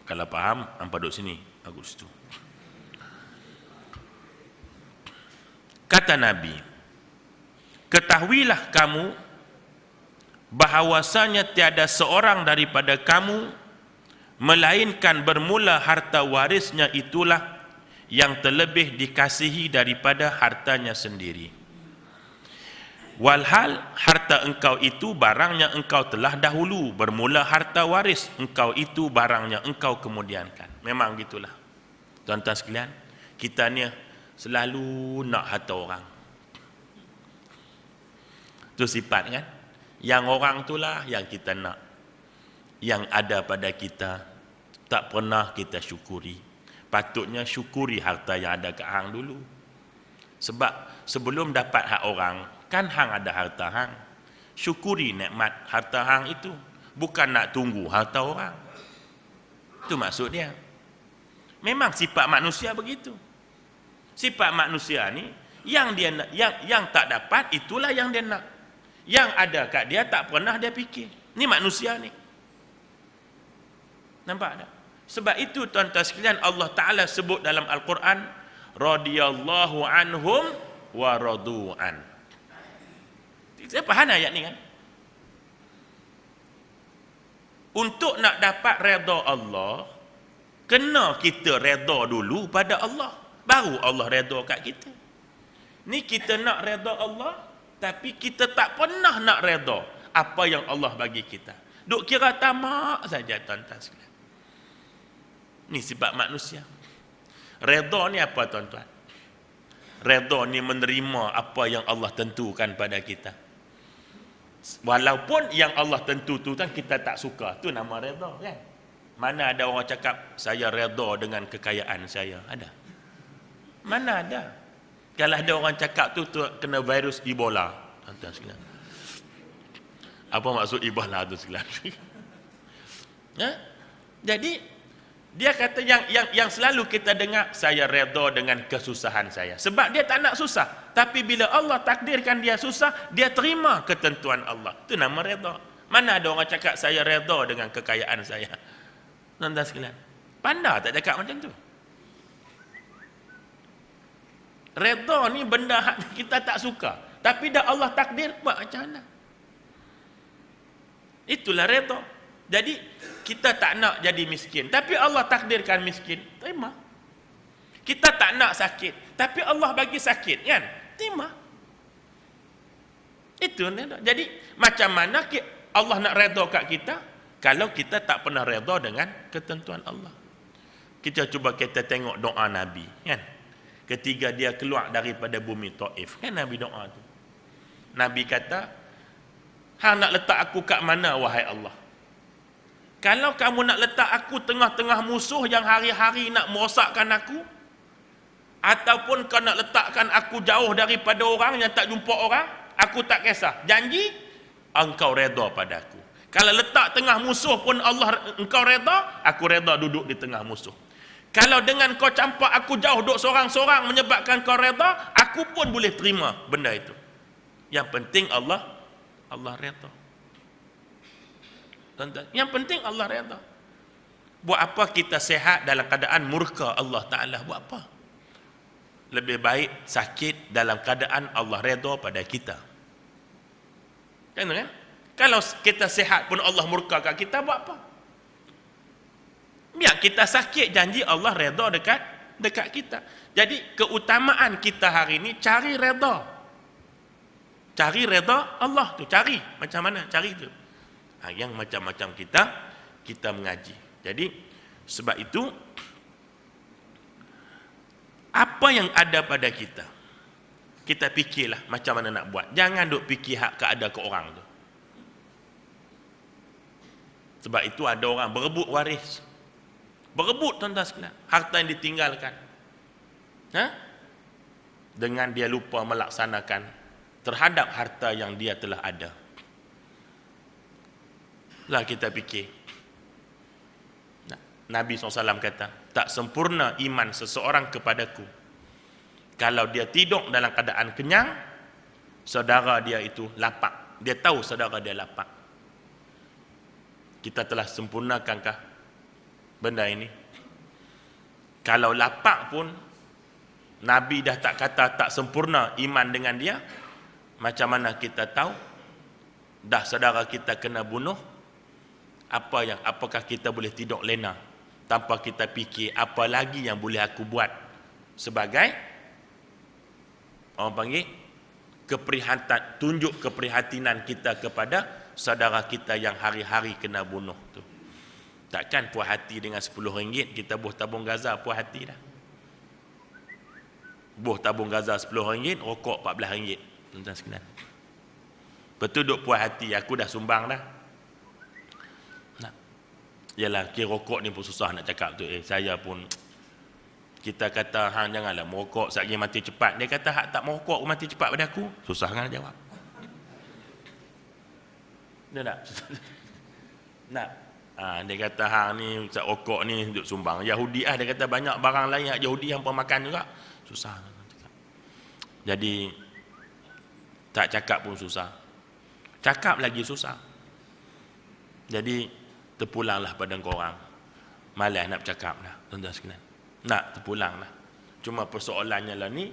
Kalau faham, hampa duduk sini, aku situ. Kata Nabi, ketahuilah kamu bahawasanya tiada seorang daripada kamu melainkan bermula harta warisnya itulah yang terlebih dikasihi daripada hartanya sendiri. Walhal harta engkau itu barang yang engkau telah dahulu, bermula harta waris engkau itu barang yang engkau kemudiankan. Memang gitulah tuan-tuan sekalian, kita ni selalu nak harta orang. Itu sifat kan, yang orang itulah yang kita nak, yang ada pada kita tak pernah kita syukuri. Patutnya syukuri harta yang ada kat hang dulu. Sebab sebelum dapat hak orang, kan hang ada harta hang. Syukuri nikmat harta hang itu, bukan nak tunggu harta orang. Itu maksud dia. Memang sifat manusia begitu. Sifat manusia ni yang dia nak, yang tak dapat itulah yang dia nak. Yang ada kat dia tak pernah dia fikir. Ni manusia ni. Nampak tak? Sebab itu tuan-tuan sekalian, Allah Ta'ala sebut dalam Al-Quran, radhiyallahu anhum wa radu'an. Saya faham ayat ni kan? Untuk nak dapat redha Allah, kena kita redha dulu pada Allah, baru Allah redha kat kita. Ni kita nak redha Allah, tapi kita tak pernah nak redha apa yang Allah bagi kita. Duk kira tamak saja tuan-tuan sekalian. Ni sifat manusia. Redha ni apa tuan-tuan? Redha ni menerima apa yang Allah tentukan pada kita. Walaupun yang Allah tentu tu kan kita tak suka, tu nama redha kan? Mana ada orang cakap saya redha dengan kekayaan saya? Ada? Mana ada? Kalau ada orang cakap tu kena virus Ebola, tuan-tuan sekalian. Apa maksud Ebola tu sekalian? Ya? Jadi dia kata yang selalu kita dengar, saya redha dengan kesusahan saya. Sebab dia tak nak susah. Tapi bila Allah takdirkan dia susah, dia terima ketentuan Allah. Itu nama redha. Mana ada orang cakap saya redha dengan kekayaan saya? Tuan-tuan sekalian, pandai tak cakap macam tu? Redha ni benda kita tak suka, tapi dah Allah takdir, buat macam mana? Itulah redha. Jadi kita tak nak jadi miskin, tapi Allah takdirkan miskin, terima. Kita tak nak sakit, tapi Allah bagi sakit, kan? Terima. Itu redha. Jadi macam mana Allah nak redha kat kita kalau kita tak pernah redha dengan ketentuan Allah? Kita cuba kita tengok doa Nabi, kan? Ketika dia keluar daripada bumi Taif, kan Nabi doa tu. Nabi kata, hang nak letak aku kat mana wahai Allah? Kalau kamu nak letak aku tengah-tengah musuh yang hari-hari nak merosakkan aku, ataupun kau nak letakkan aku jauh daripada orang yang tak jumpa orang, aku tak kisah. Janji engkau redha pada aku. Kalau letak tengah musuh pun Allah engkau redha, aku redha duduk di tengah musuh. Kalau dengan kau campak aku jauh duduk sorang-sorang menyebabkan kau reda, aku pun boleh terima benda itu. Yang penting Allah reda. Tuan-tuan, yang penting Allah reda. Buat apa kita sehat dalam keadaan murka Allah Ta'ala? Buat apa? Lebih baik sakit dalam keadaan Allah reda pada kita. Kan? Kalau kita sehat pun Allah murka kat kita, buat apa? Biar kita sakit, janji Allah reda dekat kita. Jadi keutamaan kita hari ini cari reda. Cari reda Allah tu, cari. Macam mana cari tu? Yang macam-macam kita mengaji. Jadi sebab itu apa yang ada pada kita, kita fikirlah macam mana nak buat. Jangan duk fikir hak keada ke orang tu. Sebab itu ada orang berebut waris. Berebut tuan-tuan sekalian, harta yang ditinggalkan. Dengan dia lupa melaksanakan terhadap harta yang dia telah ada. Lah kita fikir. Nabi SAW kata, tak sempurna iman seseorang kepadaku kalau dia tidur dalam keadaan kenyang, saudara dia itu lapar. Dia tahu saudara dia lapar. Kita telah sempurnakankah benda ini? Kalau lapar pun Nabi dah tak kata tak sempurna iman dengan dia, macam mana kita tahu dah saudara kita kena bunuh? Apakah kita boleh tidur lena tanpa kita fikir apa lagi yang boleh aku buat sebagai orang panggil tunjuk keprihatinan kita kepada saudara kita yang hari-hari kena bunuh tu. Takkan puas hati dengan RM10 kita buh tabung Gaza puas hati dah. Buh tabung Gaza RM10, rokok RM14. Tuan-tuan sekalian. Betul duk puas hati, aku dah sumbang dah. Yalah, kira rokok ni pun susah nak cakap tu. Saya pun, kita kata, hang janganlah merokok, satgi mati cepat. Dia kata, hak tak merokok mati cepat pada aku. Susah kan nak jawab. Dia tak? Nak? Dia kata, hang ni, rokok ni, duk sumbang. Yahudi dia kata, banyak barang lain hak Yahudi yang pun makan juga. Susah. Jadi, tak cakap pun susah. Cakap lagi susah. Jadi, terpulanglah pada korang. Malas nak bercakap dah, tuan-tuan sekalian. Nak terpulanglah. Cuma persoalannya lah ni,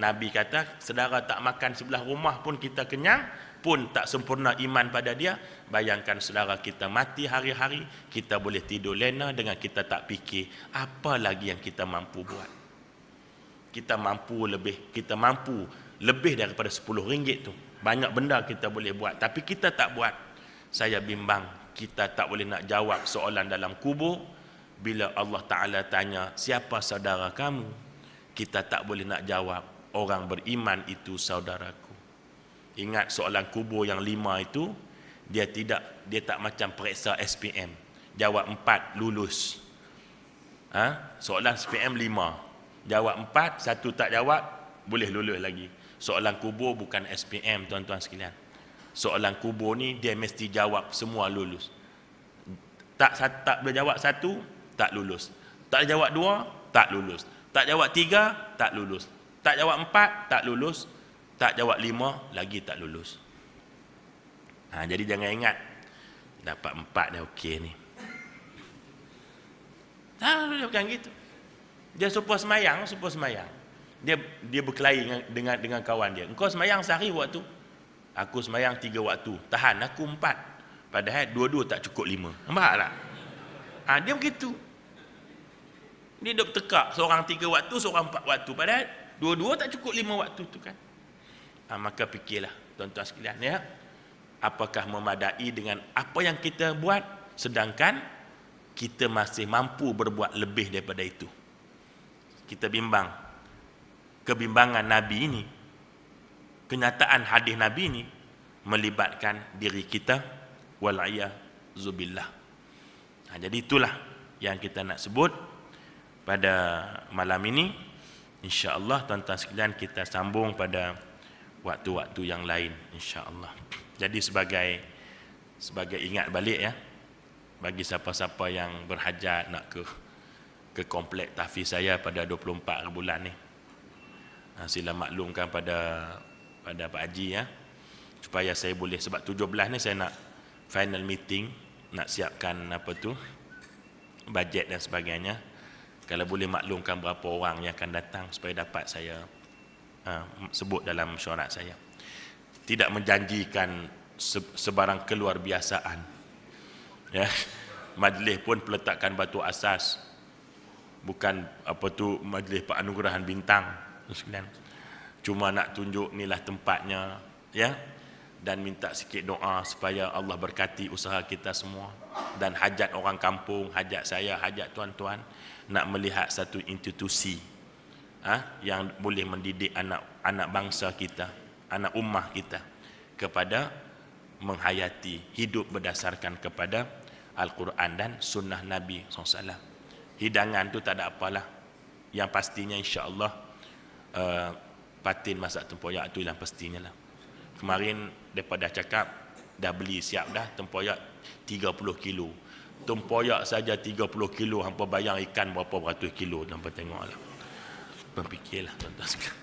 Nabi kata, saudara tak makan sebelah rumah pun kita kenyang, pun tak sempurna iman pada dia. Bayangkan saudara kita mati hari-hari, kita boleh tidur lena dengan kita tak fikir apa lagi yang kita mampu buat. Kita mampu lebih daripada RM10 tu. Banyak benda kita boleh buat, tapi kita tak buat. Saya bimbang kita tak boleh nak jawab soalan dalam kubur. Bila Allah Ta'ala tanya, siapa saudara kamu? Kita tak boleh nak jawab, orang beriman itu saudaraku. Ingat soalan kubur yang 5 itu, dia tak macam periksa SPM. Jawab 4, lulus. Soalan SPM 5. Jawab 4, 1 tak jawab, boleh lulus lagi. Soalan kubur bukan SPM, tuan-tuan sekalian. Soalan kubur ni dia mesti jawab semua lulus. Tak boleh jawab 1, tak lulus. Tak jawab 2, tak lulus. Tak jawab 3, tak lulus. Tak jawab 4, tak lulus. Tak jawab 5, lagi tak lulus. Jadi jangan ingat dapat 4 dah okey ni. Bukan gitu. Dia supaya semayang. Dia berkelahi dengan kawan dia. Engkau semayang sehari waktu? Aku semayang 3 waktu. Tahan aku 4. Padahal dua-dua tak cukup 5. Nampak tak? Dia begitu. Dia duduk tekak. Seorang 3 waktu, seorang 4 waktu. Padahal dua-dua tak cukup 5 waktu tu kan. Maka fikirlah tuan-tuan sekalian ya. Apakah memadai dengan apa yang kita buat, sedangkan kita masih mampu berbuat lebih daripada itu. Kita bimbang. Kebimbangan Nabi ini, kenyataan hadis Nabi ini melibatkan diri kita wal'iyadzubillah. Jadi itulah yang kita nak sebut pada malam ini. InsyaAllah tuan-tuan sekalian kita sambung pada waktu-waktu yang lain insyaAllah. Jadi sebagai ingat balik ya, bagi siapa-siapa yang berhajat nak ke ke komplek tahfiz saya pada 24 bulan ni. Sila maklumkan pada Pak Haji ya, supaya saya boleh, sebab 17 ni saya nak final meeting, nak siapkan apa tu, bajet dan sebagainya. Kalau boleh maklumkan berapa orang yang akan datang supaya dapat saya sebut dalam mesyuarat saya. Tidak menjanjikan sebarang keluar biasaan ya. Majlis pun peletakan batu asas, bukan apa tu majlis penganugerahan bintang. Cuma nak tunjuk inilah tempatnya ya, dan minta sikit doa supaya Allah berkati usaha kita semua, dan hajat orang kampung, hajat saya, hajat tuan-tuan, nak melihat satu institusi yang boleh mendidik anak bangsa kita, anak ummah kita kepada menghayati hidup berdasarkan kepada Al-Quran dan sunnah Nabi SAW. Hidangan tu tak ada apalah, yang pastinya insya-Allah patin masak tempoyak tu yang pastinya lah. Kemarin daripada cakap dah beli siap dah tempoyak 30 kilo. Tempoyak saja 30 kilo, hampa bayang ikan berapa beratus kilo, hampa tengoklah. Berfikirlah tuan-tuan sekalian.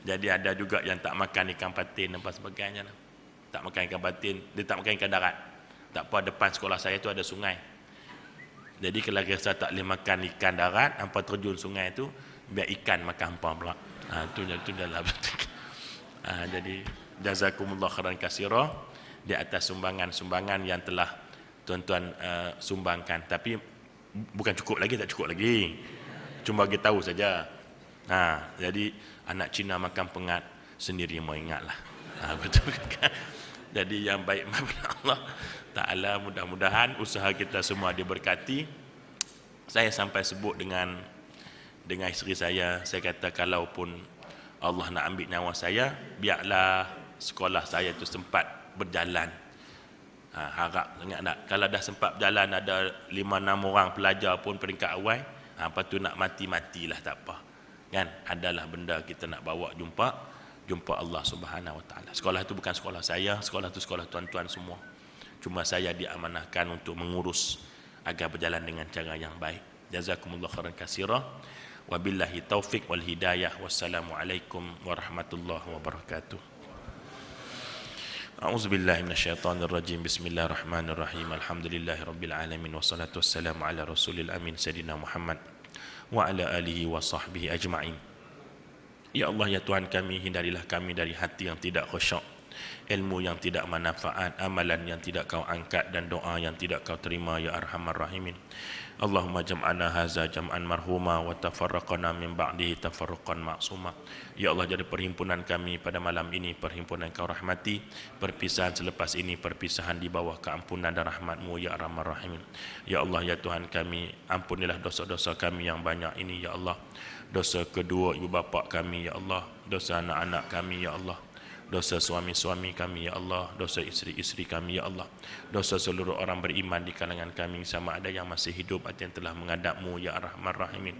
Jadi ada juga yang tak makan ikan patin dan sebagainya lah. Tak makan ikan patin, dia tak makan ikan darat. Tak apa, depan sekolah saya tu ada sungai. Jadi kalau rasa tak boleh makan ikan darat, hampa terjun sungai tu, biar ikan makan hampa pula. Tu adalah jadi jazakumullah khairan katsira di atas sumbangan-sumbangan yang telah tuan-tuan sumbangkan. Tapi bukan cukup lagi, tak cukup lagi. Cuma bagi tahu saja. Jadi anak Cina makan pengat, sendiri mau ingatlah. Betul kan? Jadi yang baik daripada Allah Ta'ala, mudah-mudahan usaha kita semua diberkati. Saya sampai sebut dengan isteri saya kata kalaupun Allah nak ambil nyawa saya, biarlah sekolah saya tu sempat berjalan. Harap sangat nak, kalau dah sempat berjalan ada 5-6 orang pelajar pun peringkat awal, lepas tu nak mati-matilah tak apa. Kan? Adalah benda kita nak bawa jumpa Allah Subhanahu Wa Taala. Sekolah itu bukan sekolah saya, sekolah itu sekolah tuan-tuan semua. Cuma saya diamanahkan untuk mengurus agar berjalan dengan cara yang baik. Jazakumullah khairan katsira. Wabillahi taufik wal hidayah. Wassalamualaikum warahmatullahi wabarakatuh. A'udzubillahi minasyaitonirrajim. Bismillahirrahmanirrahim. Alhamdulillahirabbil alamin wassalatu wassalamu ala rasulil amin sayyidina Muhammad wa ala alihi wa sahbihi ajma'in. Ya Allah, ya Tuhan kami, hindarilah kami dari hati yang tidak khusyuk, ilmu yang tidak manfaat, amalan yang tidak kau angkat, dan doa yang tidak kau terima, ya arhamar rahimin. Allahumma jam'ana haza jam'an marhuma wa tafarraqana min ba'dihi tafarruqan ma'suma. Ya Allah, jadi perhimpunan kami pada malam ini perhimpunan kau rahmati, perpisahan selepas ini perpisahan di bawah keampunan dan rahmat-Mu, ya arhamar rahimin. Ya Allah, ya Tuhan kami, ampunilah dosa-dosa kami yang banyak ini, ya Allah. Dosa kedua ibu bapa kami, ya Allah. Dosa anak-anak kami, ya Allah. Dosa suami-suami kami, ya Allah. Dosa isteri-isteri kami, ya Allah. Dosa seluruh orang beriman di kalangan kami, sama ada yang masih hidup atau yang telah menghadap-Mu, ya Arhamar Rahimin.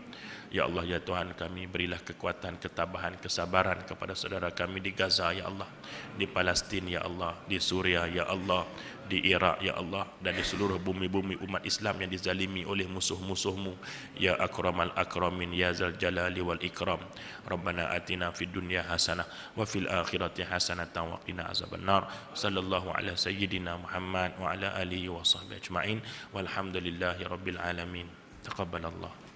Ya Allah, ya Tuhan kami, berilah kekuatan, ketabahan, kesabaran kepada saudara kami di Gaza, ya Allah. Di Palestin, ya Allah. Di Suria, ya Allah. Di Iraq, ya Allah. Dan di seluruh bumi-bumi umat Islam yang dizalimi oleh musuh-musuh-Mu, ya Akramal Akramin, ya Zal Jalali wal Ikram. Rabbana atina fid dunya hasanah wa fil akhirati hasanatan wa qina azabannar. Sallallahu ala sayyidina Muhammad wa ala alihi wa sahbihi ajma'in. Walhamdulillahi rabbil alamin. Taqabbalallah.